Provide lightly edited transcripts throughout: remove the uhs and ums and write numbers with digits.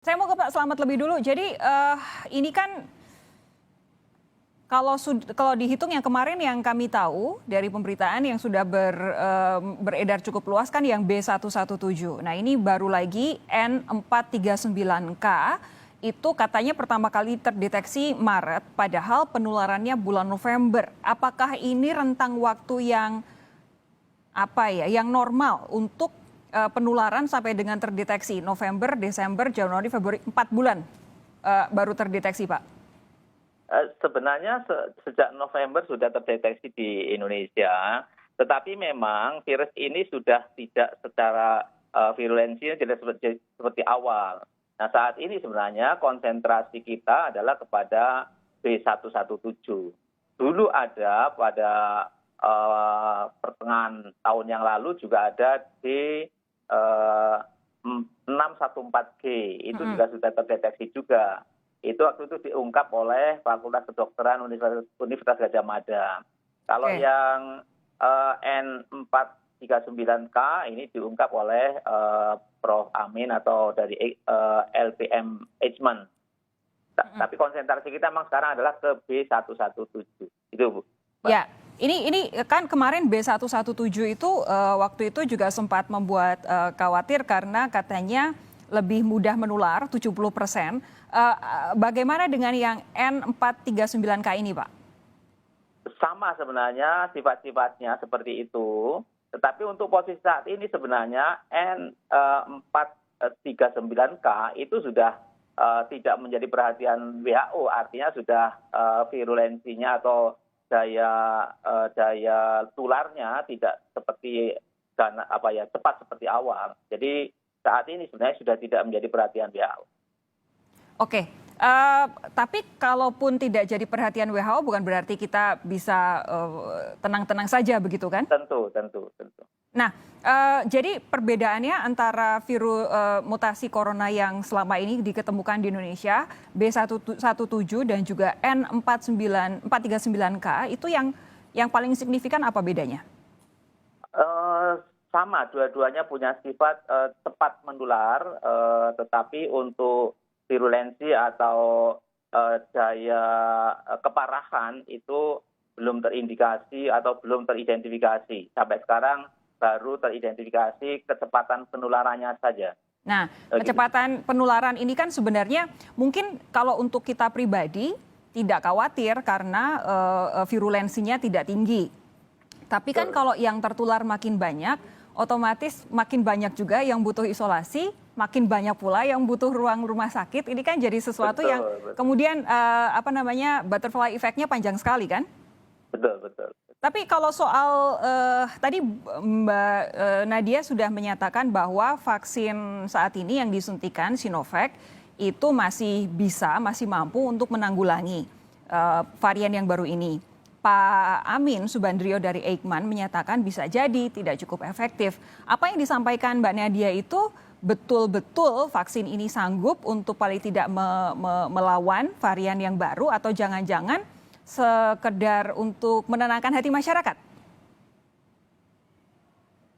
Saya mau ke Pak Slamet lebih dulu. Jadi ini kan kalau dihitung yang kemarin yang kami tahu dari pemberitaan yang sudah beredar cukup luas kan yang B117. Nah ini baru lagi N439K itu katanya pertama kali terdeteksi Maret, padahal penularannya bulan November. Apakah ini rentang waktu yang yang normal untuk penularan sampai dengan terdeteksi November, Desember, Januari, Februari 4 bulan baru terdeteksi, Pak? Sebenarnya sejak November sudah terdeteksi di Indonesia, tetapi memang virus ini sudah tidak secara virulensinya tidak seperti awal. Nah saat ini sebenarnya konsentrasi kita adalah kepada B117. Dulu ada pada pertengahan tahun yang lalu juga ada D614G, itu juga sudah terdeteksi juga. Itu waktu itu diungkap oleh Fakultas Kedokteran Universitas Gadjah Mada. Kalau yang N439K ini diungkap oleh Prof. Amin atau dari LPM Eijkman. Tapi konsentrasi kita memang sekarang adalah ke B117. Itu, Bu. Ya, ini kan kemarin B117 itu waktu itu juga sempat membuat khawatir karena katanya lebih mudah menular 70%. Bagaimana dengan yang N439K ini, Pak? Sama sebenarnya sifat-sifatnya seperti itu. Tetapi untuk posisi saat ini sebenarnya N439K itu sudah tidak menjadi perhatian WHO. Artinya sudah virulensinya atau daya tularnya tidak seperti cepat seperti awal. Jadi saat ini sebenarnya sudah tidak menjadi perhatian WHO. Oke, tapi kalaupun tidak jadi perhatian WHO bukan berarti kita bisa tenang-tenang saja begitu kan? Tentu. Nah, jadi perbedaannya antara virus mutasi corona yang selama ini diketemukan di Indonesia B117 dan juga N439K itu yang paling signifikan apa bedanya? Sama, dua-duanya punya sifat cepat menular, tetapi untuk virulensi atau daya keparahan itu belum terindikasi atau belum teridentifikasi. Sampai sekarang baru teridentifikasi kecepatan penularannya saja. Nah, kecepatan penularan ini kan sebenarnya mungkin kalau untuk kita pribadi tidak khawatir karena virulensinya tidak tinggi. Tapi kan kalau yang tertular makin banyak, otomatis makin banyak juga yang butuh isolasi, makin banyak pula yang butuh ruang rumah sakit. Ini kan jadi sesuatu yang kemudian butterfly effect-nya panjang sekali kan? Betul. Tapi kalau soal tadi Mbak Nadia sudah menyatakan bahwa vaksin saat ini yang disuntikan Sinovac itu masih mampu untuk menanggulangi varian yang baru ini. Pak Amin Subandrio dari Eijkman menyatakan bisa jadi tidak cukup efektif. Apa yang disampaikan Mbak Nadia itu betul-betul vaksin ini sanggup untuk paling tidak melawan varian yang baru atau jangan-jangan sekedar untuk menenangkan hati masyarakat?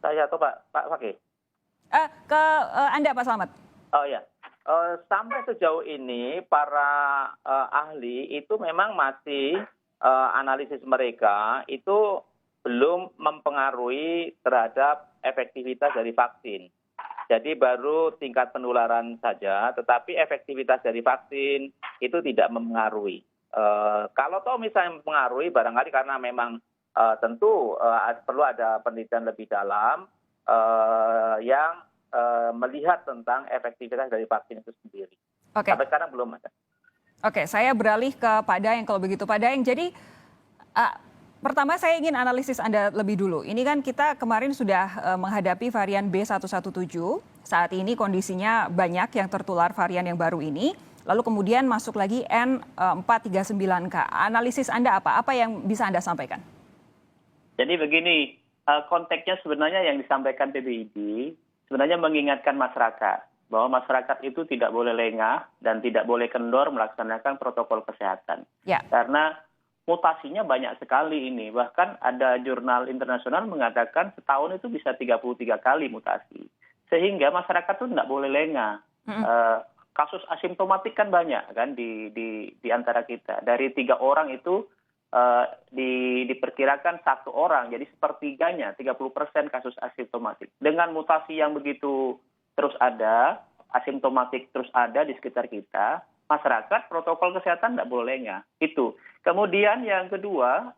Saya atau Pak Fakih? Ke Anda Pak Slamet. Oh ya, sampai sejauh ini para ahli itu memang masih analisis mereka itu belum mempengaruhi terhadap efektivitas dari vaksin. Jadi baru tingkat penularan saja, tetapi efektivitas dari vaksin itu tidak mempengaruhi. Kalau toh misalnya mempengaruhi, barangkali karena memang tentu perlu ada penelitian lebih dalam yang melihat tentang efektivitas dari vaksin itu sendiri. Sampai sekarang belum ada. Oke, saya beralih ke Pak Daeng kalau begitu. Pak Daeng, jadi pertama saya ingin analisis Anda lebih dulu. Ini kan kita kemarin sudah menghadapi varian B117. Saat ini kondisinya banyak yang tertular varian yang baru ini. Lalu kemudian masuk lagi N439K. Analisis Anda apa? Apa yang bisa Anda sampaikan? Jadi begini, konteksnya sebenarnya yang disampaikan PBID sebenarnya mengingatkan masyarakat bahwa masyarakat itu tidak boleh lengah dan tidak boleh kendor melaksanakan protokol kesehatan. Ya. Karena mutasinya banyak sekali ini. Bahkan ada jurnal internasional mengatakan setahun itu bisa 33 kali mutasi. Sehingga masyarakat itu tidak boleh lengah. kasus asimptomatik kan banyak kan di antara kita. Dari 3 orang itu diperkirakan 1 orang, jadi sepertiganya 30% kasus asimptomatik. Dengan mutasi yang begitu terus ada, asimptomatik terus ada di sekitar kita, masyarakat protokol kesehatan tidak boleh lengah. Itu. Kemudian yang kedua,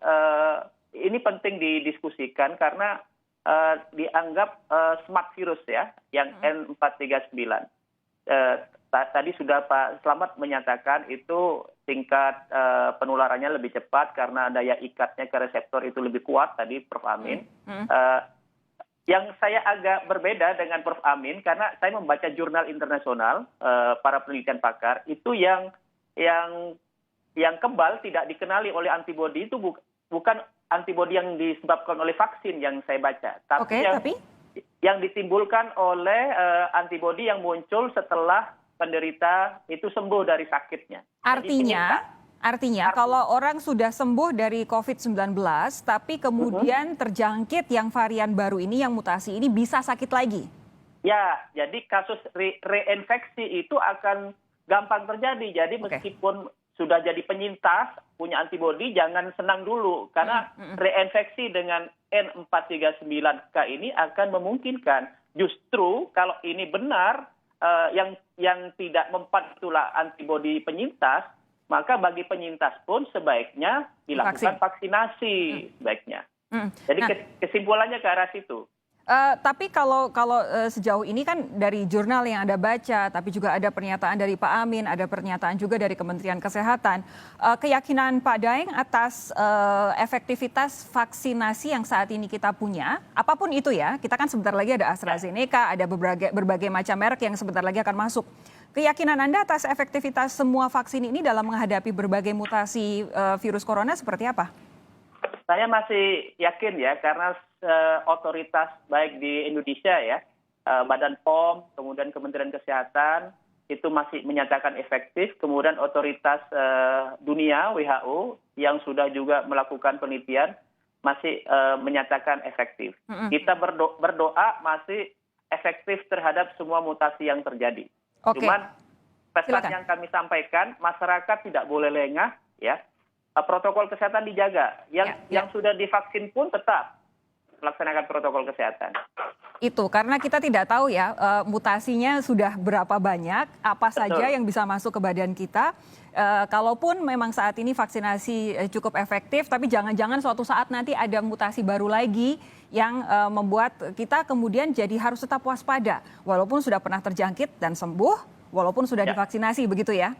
ini penting didiskusikan karena dianggap smart virus ya, yang N439. Tadi sudah Pak Slamet menyatakan itu tingkat penularannya lebih cepat karena daya ikatnya ke reseptor itu lebih kuat tadi Prof. Amin. Yang saya agak berbeda dengan Prof. Amin karena saya membaca jurnal internasional para penelitian pakar itu yang kebal tidak dikenali oleh antibodi itu bukan antibodi yang disebabkan oleh vaksin yang saya baca, tapi yang ditimbulkan oleh antibodi yang muncul setelah penderita itu sembuh dari sakitnya. Artinya kalau orang sudah sembuh dari COVID-19 tapi kemudian terjangkit yang varian baru ini, yang mutasi ini, bisa sakit lagi? Ya, jadi kasus reinfeksi itu akan gampang terjadi. Jadi meskipun sudah jadi penyintas, punya antibodi, jangan senang dulu. Karena reinfeksi dengan N439K ini akan memungkinkan. Justru kalau ini benar, yang tidak mempan itulah antibodi penyintas, maka bagi penyintas pun sebaiknya dilakukan vaksinasi sebaiknya. Jadi kesimpulannya ke arah situ. Tapi kalau sejauh ini kan dari jurnal yang Anda baca, tapi juga ada pernyataan dari Pak Amin, ada pernyataan juga dari Kementerian Kesehatan. Keyakinan Pak Daeng atas efektivitas vaksinasi yang saat ini kita punya, apapun itu ya, kita kan sebentar lagi ada AstraZeneca, ada berbagai macam merek yang sebentar lagi akan masuk. Keyakinan Anda atas efektivitas semua vaksin ini dalam menghadapi berbagai mutasi virus corona seperti apa? Saya masih yakin ya, karena otoritas baik di Indonesia ya, Badan POM, kemudian Kementerian Kesehatan, itu masih menyatakan efektif. Kemudian otoritas dunia, WHO, yang sudah juga melakukan penelitian, masih menyatakan efektif. Kita berdoa masih efektif terhadap semua mutasi yang terjadi. Cuman pesan yang kami sampaikan, masyarakat tidak boleh lengah ya. Protokol kesehatan dijaga. Yang sudah divaksin pun tetap melaksanakan protokol kesehatan. Itu karena kita tidak tahu ya mutasinya sudah berapa banyak, apa saja yang bisa masuk ke badan kita. Kalaupun memang saat ini vaksinasi cukup efektif, tapi jangan-jangan suatu saat nanti ada mutasi baru lagi yang membuat kita kemudian jadi harus tetap waspada. Walaupun sudah pernah terjangkit dan sembuh, walaupun sudah divaksinasi, begitu ya?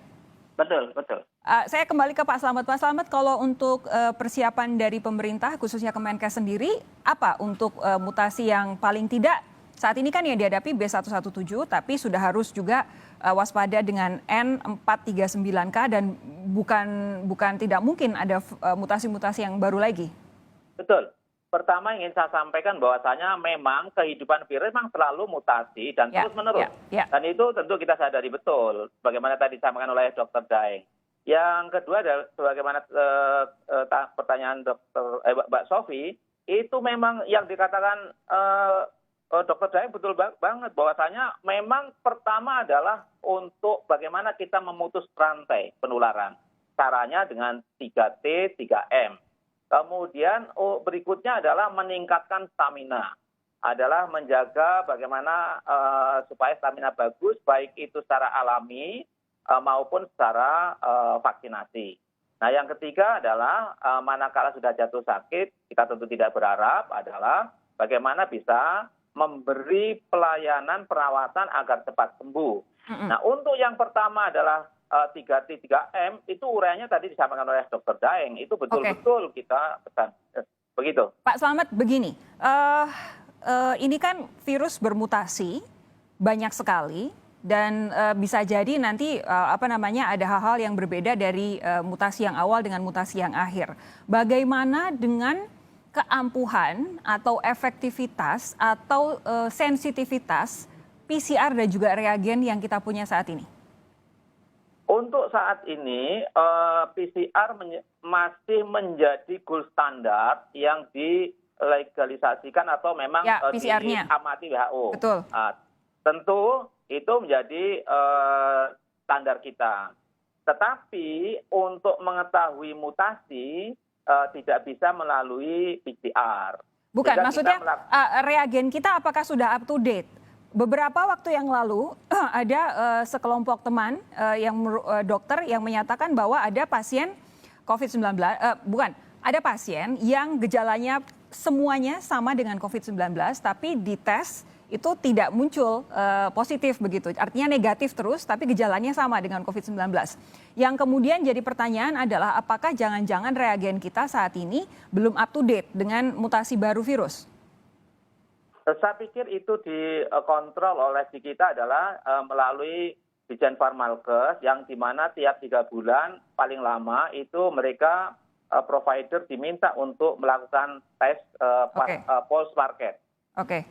Betul, betul. Saya kembali ke Pak Slamet. Pak Slamet, kalau untuk persiapan dari pemerintah, khususnya Kemenkes sendiri, apa untuk mutasi yang paling tidak saat ini kan yang dihadapi B117, tapi sudah harus juga waspada dengan N439K dan bukan tidak mungkin ada mutasi-mutasi yang baru lagi. Betul. Pertama ingin saya sampaikan bahwasanya memang kehidupan virus memang selalu mutasi dan terus menerus. Dan itu tentu kita sadari betul, bagaimana tadi disampaikan oleh Dr. Daeng. Yang kedua adalah sebagaimana pertanyaan Mbak Sofi, itu memang yang dikatakan Dr. Daeng betul banget, bahwasanya memang pertama adalah untuk bagaimana kita memutus rantai penularan. Caranya dengan 3T, 3M. Kemudian berikutnya adalah meningkatkan stamina, adalah menjaga bagaimana supaya stamina bagus, baik itu secara alami maupun secara vaksinasi. Nah, yang ketiga adalah manakala sudah jatuh sakit, kita tentu tidak berharap adalah bagaimana bisa memberi pelayanan perawatan agar cepat sembuh. Nah, untuk yang pertama adalah 3T, 3M, itu uraiannya tadi disampaikan oleh Dr. Daeng, itu betul-betul kita pesan. Begitu. Pak Slamet, begini, ini kan virus bermutasi banyak sekali dan bisa jadi nanti ada hal-hal yang berbeda dari mutasi yang awal dengan mutasi yang akhir. Bagaimana dengan keampuhan atau efektivitas atau sensitivitas PCR dan juga reagen yang kita punya saat ini? Untuk saat ini PCR masih menjadi gold standar yang dilegalisasikan atau memang diamati WHO. Betul. Tentu itu menjadi standar kita. Tetapi untuk mengetahui mutasi tidak bisa melalui PCR. Bukan, Sehingga maksudnya kita reagen kita apakah sudah up to date? Beberapa waktu yang lalu ada sekelompok teman dokter yang menyatakan bahwa ada pasien COVID-19, ada pasien yang gejalanya semuanya sama dengan COVID-19, tapi dites itu tidak muncul positif begitu. Artinya negatif terus, tapi gejalanya sama dengan COVID-19. Yang kemudian jadi pertanyaan adalah apakah jangan-jangan reagen kita saat ini belum up to date dengan mutasi baru virus? Saya pikir itu dikontrol oleh di kita adalah melalui Dijen Farmalkes yang dimana tiap 3 bulan paling lama itu mereka provider diminta untuk melakukan tes post market. Oke.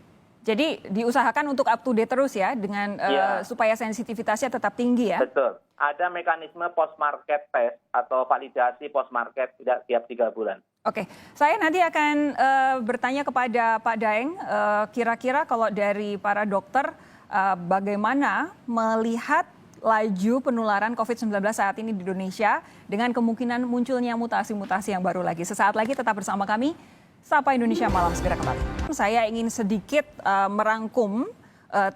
Jadi diusahakan untuk up to date terus ya dengan supaya sensitivitasnya tetap tinggi ya. Betul. Ada mekanisme post market test atau validasi post market tiap 3 bulan. Oke, saya nanti akan bertanya kepada Pak Daeng, kira-kira kalau dari para dokter bagaimana melihat laju penularan COVID-19 saat ini di Indonesia dengan kemungkinan munculnya mutasi-mutasi yang baru lagi. Sesaat lagi tetap bersama kami, Sapa Indonesia Malam segera kembali. Saya ingin sedikit merangkum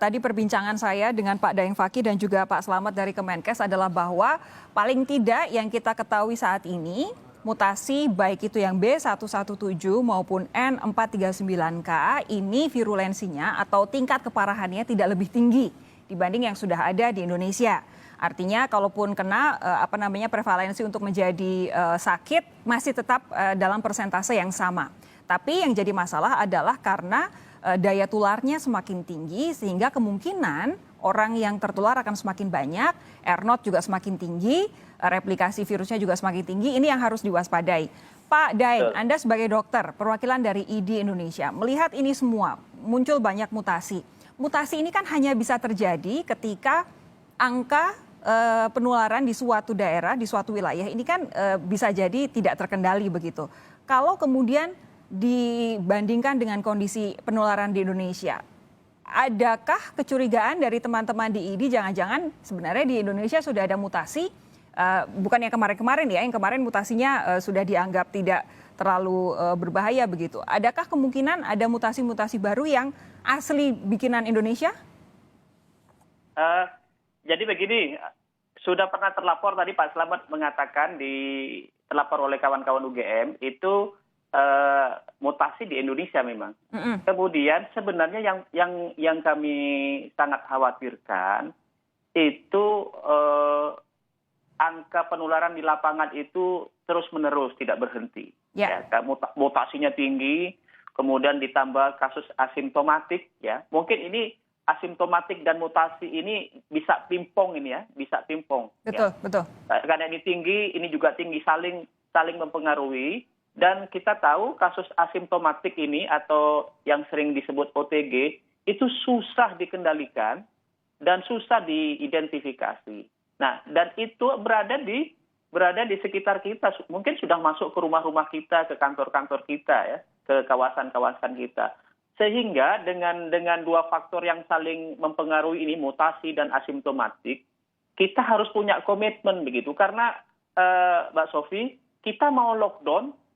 tadi perbincangan saya dengan Pak Daeng Fakih dan juga Pak Slamet dari Kemenkes adalah bahwa paling tidak yang kita ketahui saat ini mutasi baik itu yang B117 maupun N439K ini virulensinya atau tingkat keparahannya tidak lebih tinggi dibanding yang sudah ada di Indonesia. Artinya kalaupun kena prevalensi untuk menjadi sakit masih tetap dalam persentase yang sama. Tapi yang jadi masalah adalah karena daya tularnya semakin tinggi sehingga kemungkinan orang yang tertular akan semakin banyak, R0 juga semakin tinggi, replikasi virusnya juga semakin tinggi, ini yang harus diwaspadai. Pak Daeng, Anda sebagai dokter, perwakilan dari ID Indonesia, melihat ini semua, muncul banyak mutasi. Mutasi ini kan hanya bisa terjadi ketika angka penularan di suatu daerah, di suatu wilayah, ini kan bisa jadi tidak terkendali begitu. Kalau kemudian dibandingkan dengan kondisi penularan di Indonesia, adakah kecurigaan dari teman-teman di ID jangan-jangan sebenarnya di Indonesia sudah ada mutasi, bukan yang kemarin-kemarin ya, yang kemarin mutasinya sudah dianggap tidak terlalu berbahaya begitu. Adakah kemungkinan ada mutasi-mutasi baru yang asli bikinan Indonesia? Jadi begini, sudah pernah terlapor tadi Pak Slamet mengatakan terlapor oleh kawan-kawan UGM itu mutasi di Indonesia memang. Kemudian sebenarnya yang kami sangat khawatirkan itu angka penularan di lapangan itu terus-menerus tidak berhenti. Ya, mutasinya tinggi, kemudian ditambah kasus asimptomatik. Ya, mungkin ini asimptomatik dan mutasi ini bisa pingpong ini ya, bisa pingpong. Betul, ya. betul. Karena ini tinggi, ini juga tinggi, saling mempengaruhi. Dan kita tahu kasus asimptomatik ini atau yang sering disebut OTG itu susah dikendalikan dan susah diidentifikasi. Nah, dan itu berada di sekitar kita, mungkin sudah masuk ke rumah-rumah kita, ke kantor-kantor kita ya, ke kawasan-kawasan kita. Sehingga dengan dua faktor yang saling mempengaruhi ini, mutasi dan asimptomatik, kita harus punya komitmen begitu. Karena Mbak Sofi, kita mau lockdown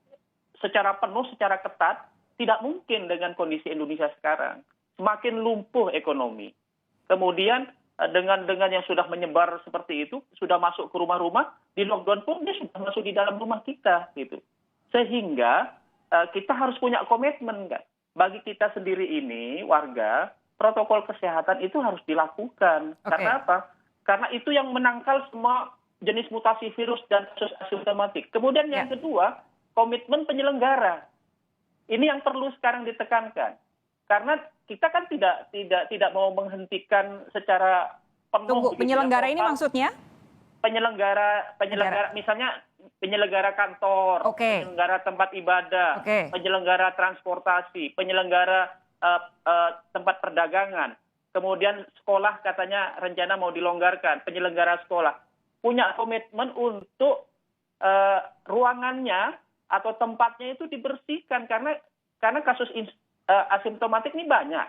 secara penuh, secara ketat, tidak mungkin dengan kondisi Indonesia sekarang. Semakin lumpuh ekonomi. Kemudian dengan yang sudah menyebar seperti itu, sudah masuk ke rumah-rumah, di lockdown pun dia sudah masuk di dalam rumah kita. Gitu. Sehingga kita harus punya komitmen. Kan? Bagi kita sendiri ini, warga, protokol kesehatan itu harus dilakukan. Okay. Karena apa? Karena itu yang menangkal semua jenis mutasi virus dan kasus asimptomatik. Kemudian yang kedua, komitmen penyelenggara. Ini yang perlu sekarang ditekankan. Karena kita kan tidak mau menghentikan secara penuh. Tunggu, penyelenggara ini maksudnya? Penyelenggara misalnya penyelenggara kantor, penyelenggara tempat ibadah, penyelenggara transportasi, penyelenggara tempat perdagangan. Kemudian sekolah katanya rencana mau dilonggarkan, penyelenggara sekolah. Punya komitmen untuk ruangannya atau tempatnya itu dibersihkan karena kasus asimptomatik ini banyak.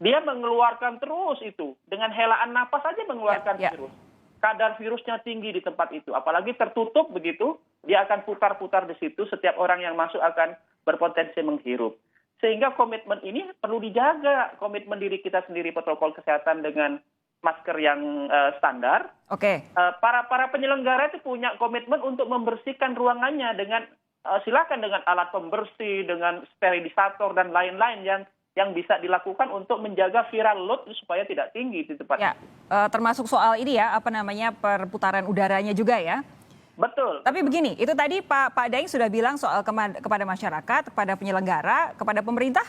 dia mengeluarkan terus itu. Dengan helaan napas saja mengeluarkan virus. Kadar virusnya tinggi di tempat itu. Apalagi tertutup begitu, dia akan putar-putar di situ. Setiap orang yang masuk akan berpotensi menghirup. Sehingga komitmen ini perlu dijaga. Komitmen diri kita sendiri, protokol kesehatan dengan masker yang standar. Oke. Para penyelenggara itu punya komitmen untuk membersihkan ruangannya dengan silakan dengan alat pembersih, dengan sterilisator dan lain-lain yang bisa dilakukan untuk menjaga viral load supaya tidak tinggi di tempat Ya, itu. termasuk soal ini ya, apa namanya, perputaran udaranya juga ya. Betul. Tapi begini, itu tadi Pak Daeng sudah bilang soal kepada masyarakat, kepada penyelenggara, kepada pemerintah?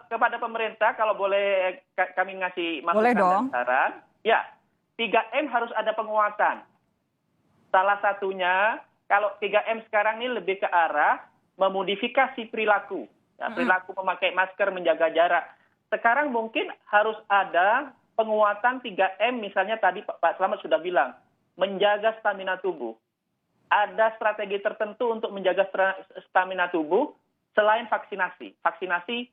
Kepada pemerintah, kalau boleh kami ngasih Boleh masukan dong. dan saran, ya 3M harus ada penguatan. Salah satunya, kalau 3M sekarang ini lebih ke arah memodifikasi perilaku. Ya, perilaku memakai masker, menjaga jarak. Sekarang mungkin harus ada penguatan 3M, misalnya tadi Pak Slamet sudah bilang, menjaga stamina tubuh. Ada strategi tertentu untuk menjaga stamina tubuh selain vaksinasi. Vaksinasi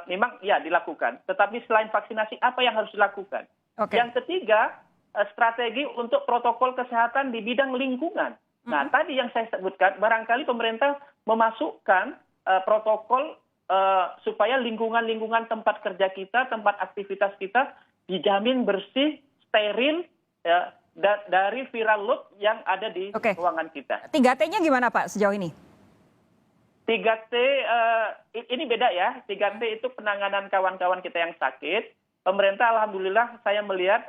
memang ya dilakukan, tetapi selain vaksinasi apa yang harus dilakukan? Oke. Yang ketiga, strategi untuk protokol kesehatan di bidang lingkungan. Nah, tadi yang saya sebutkan, barangkali pemerintah memasukkan protokol supaya lingkungan-lingkungan tempat kerja kita, tempat aktivitas kita dijamin bersih, steril, ya, dari viral load yang ada di ruangan kita. 3T-nya gimana Pak sejauh ini? 3T, ini beda ya. 3T itu penanganan kawan-kawan kita yang sakit. Pemerintah alhamdulillah saya melihat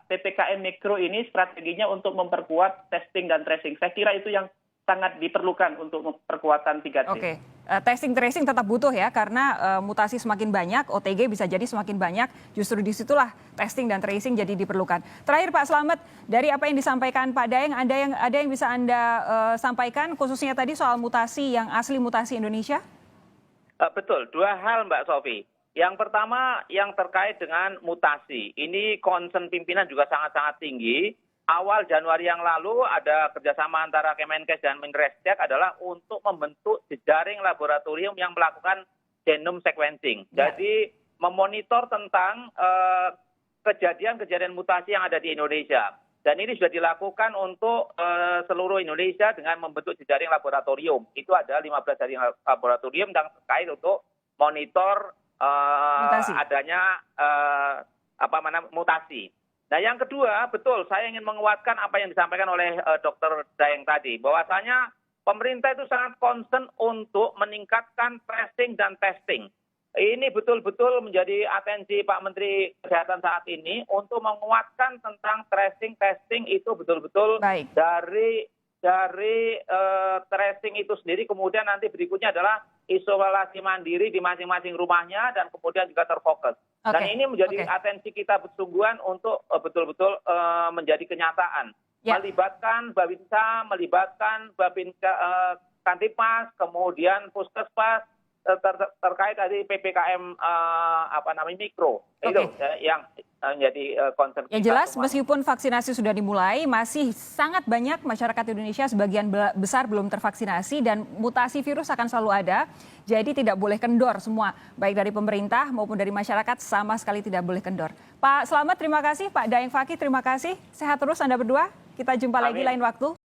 PPKM Mikro ini strateginya untuk memperkuat testing dan tracing. Saya kira itu yang sangat diperlukan untuk perkuatan 3T. Oke, testing tracing tetap butuh ya, karena mutasi semakin banyak, OTG bisa jadi semakin banyak, justru disitulah testing dan tracing jadi diperlukan. Terakhir Pak Slamet, dari apa yang disampaikan Pak Daeng, ada yang bisa Anda sampaikan, khususnya tadi soal mutasi yang asli mutasi Indonesia? Betul, dua hal Mbak Sofi. Yang pertama yang terkait dengan mutasi. Ini concern pimpinan juga sangat-sangat tinggi. Awal Januari yang lalu ada kerjasama antara Kemenkes dan Menristek adalah untuk membentuk jejaring laboratorium yang melakukan genome sequencing. Jadi memonitor tentang kejadian-kejadian mutasi yang ada di Indonesia. Dan ini sudah dilakukan untuk seluruh Indonesia dengan membentuk jejaring laboratorium. Itu ada 15 jaring laboratorium yang terkait untuk monitor adanya mutasi. Nah yang kedua, betul saya ingin menguatkan apa yang disampaikan oleh Dr. Daeng tadi, bahwasanya pemerintah itu sangat concern untuk meningkatkan tracing dan testing. Ini betul-betul menjadi atensi Pak Menteri Kesehatan saat ini untuk menguatkan tentang tracing, testing itu betul-betul dari tracing itu sendiri, kemudian nanti berikutnya adalah isolasi mandiri di masing-masing rumahnya dan kemudian juga terfokus. Dan ini menjadi atensi kita bersungguhan untuk betul-betul menjadi kenyataan. Melibatkan Babinsa, melibatkan Kantipas, kemudian Puskesmas, terkait dari PPKM Mikro. Itu yang menjadi concern kita. Yang jelas meskipun vaksinasi sudah dimulai, masih sangat banyak masyarakat Indonesia sebagian besar belum tervaksinasi dan mutasi virus akan selalu ada. Jadi tidak boleh kendor semua, baik dari pemerintah maupun dari masyarakat sama sekali tidak boleh kendor. Pak Slamet terima kasih, Pak Daeng Fakih terima kasih. Sehat terus Anda berdua. Kita jumpa lagi lain waktu.